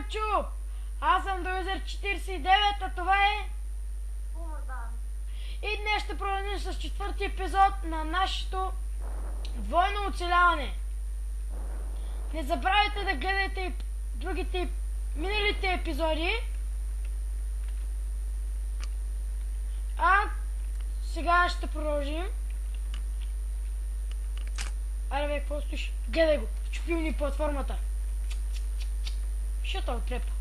YouTube! Аз съм Доюзер 49, а това е... И днес ще продължим с четвърти епизод на нашето двойно оцеляване. Не забравяйте да гледате и другите миналите епизоди. А сега ще продължим. Аре бе, какво стоиш? Гледай го, чупил ни платформата. Що отрепа?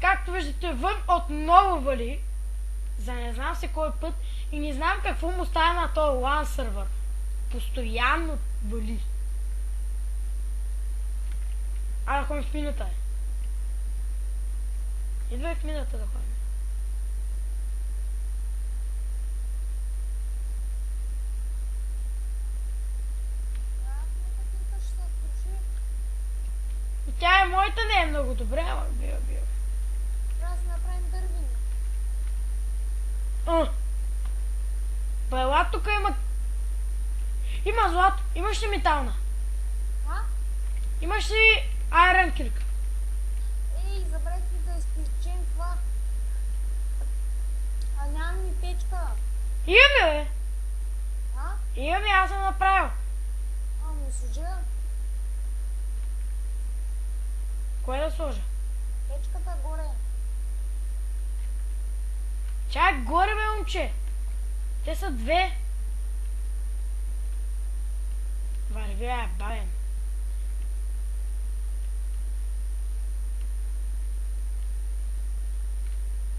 Както виждате, вън отново вали. За не знам се кой път и не знам какво му става на този LAN сервер. Постоянно вали. Да ходим в мината. Идвай в мината да ходим. И тя е моята, не е много добре, ама бива. Трябва да направим дървини. Байла, тук има... Има злато. Имаш ли метална? Имаш ли айрон кирка? Ей, забравихме да изпечем това. А нямам ни печка. Имаме, бе. Имаме, аз съм направил. Ами сложа. Кое да сложа? Печката горе. Чак горе, бе, момче. Те са две. Вървя, бавен.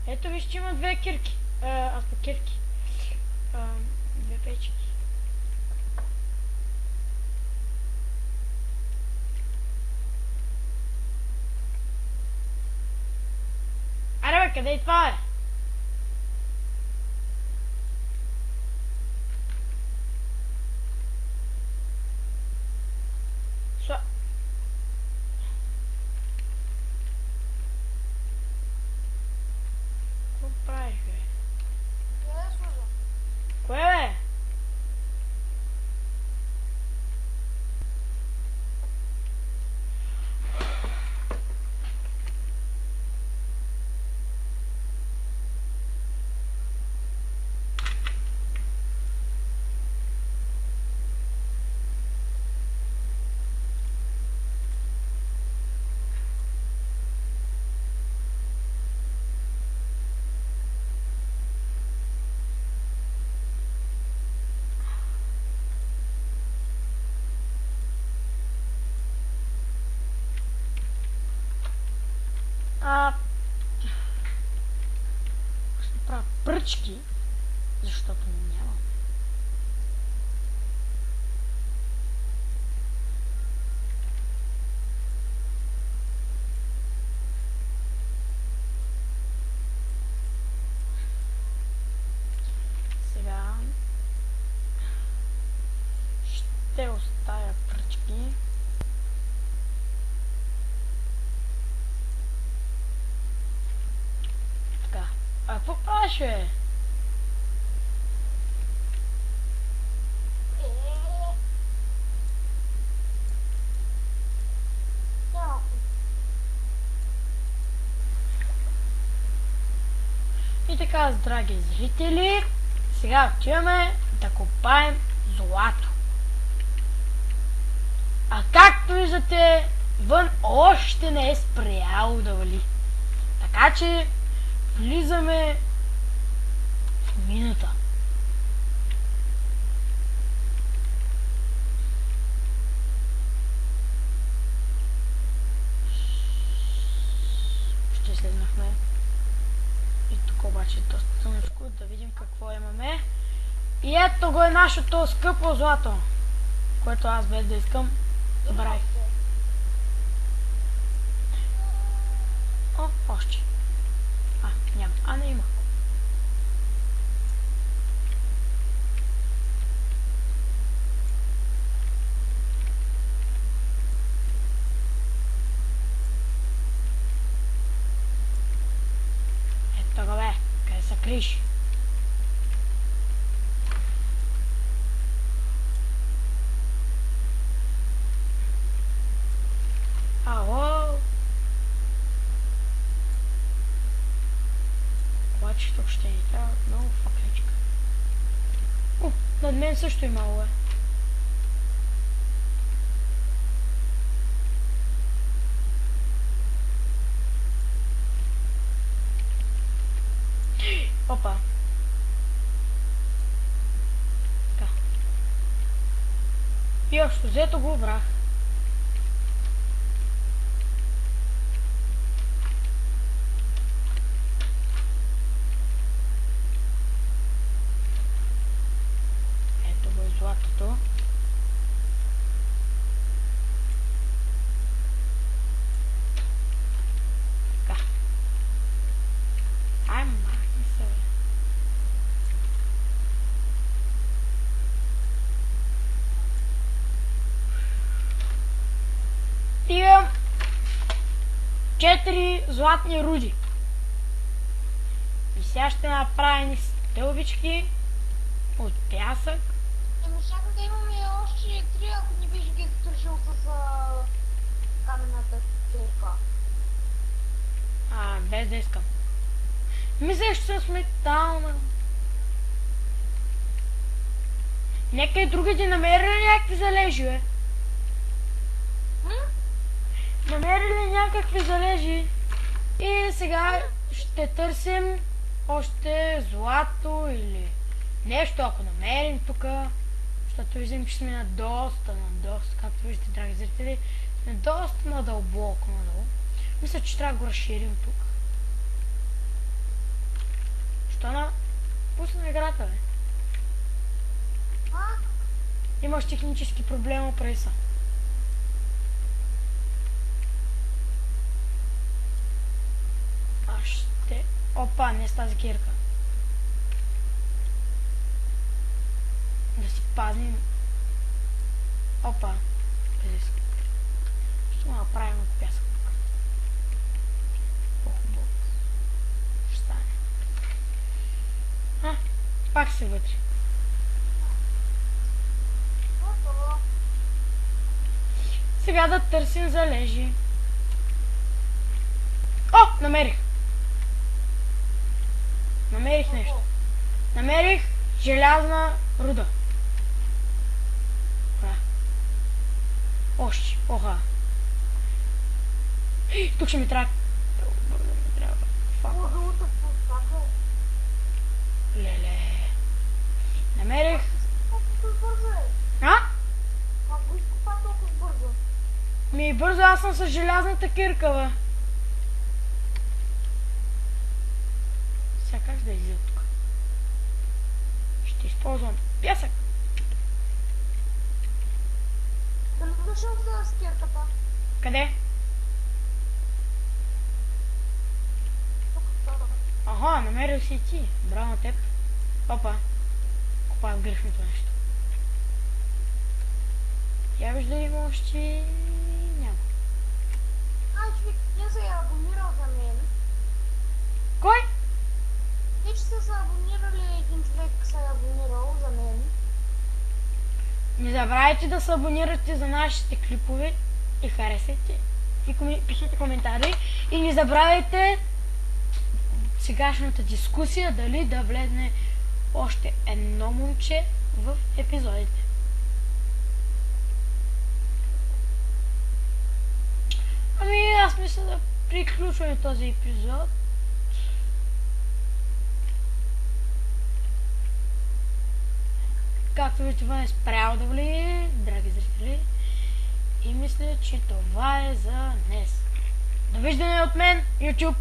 Ето виж, че има две кирки. Кирки. Две печки. Аре бе, къде е това, бе? Какво правиш, бе? Къде да сложа? Кое, бе? Ще правя пръчки, защото нямам. Сега ще оставя пръчки. Какво правиш, бе? И така, драги зрители, сега отиваме да копаем злато. А както виждате, вън още не е спряло да вали. Така че влизаме в мината. Ще слезнахме. И тук обаче доста тънъчко, да видим какво имаме. И ето го е нашето скъпо злато, което аз без да искам забравих. Още. Няма. Не има. Ето го, бе. Къде се криш? въобще ни трябва много факличка. Над мен също има лъве. Опа. Така. И общо взето го обрах. Ето го и златото. Така. Ай, махни се, бе. Имам 4 златни руди. И сега ще направя ни стълбички от пясък. Ами чакай да имаме още 3, ако не беше ги свършил с каменната църква. Без да искам. Мислех, че съм сметална. Нека и другите намерили някакви залежи, бе. Намерили някакви залежи. И сега ще търсим още злато или нещо, ако намерим тук. Защото виждам, че сме на доста, както виждате, драги зрители, сме доста надълбоко надолу. Мисля, че трябва да го разширим тук. Що пусна играта, бе? Имаш технически проблем, оправи се. Опа, не с тази кирка. Да си пазим. Опа. Ще го направим от пясък. По-хубаво. Ще стане. Пак се вътре. Сега да търсим залежи. О, намерих! Намерих нещо. Намерих желязна руда. Още. Оха. Тук ще ми трябва. Леле. Намерих. Бързо, аз съм с желязната кирка, бе. Сега как да излиза тук? Ще използвам пясък. Да не дошъл с кирката. Къде? Ага, намерил си и ти. Браво на теб. Опа. Копая в грешното нещо. Я виж дали има още... Няма. Човек, не се е абонирал за мен. Кой? Те, че са се абонирали, един човек се е абонирал за мен. Не забравяйте да се абонирате за нашите клипове и харесайте. И пишете коментари. И не забравяйте сегашната дискусия дали да влезне още едно момче в епизодите. Ами аз мисля да приключваме този епизод. Както виждате, вън е спрял да влие, драги зрители. И мисля, че това е за днес. Довиждане от мен, YouTube!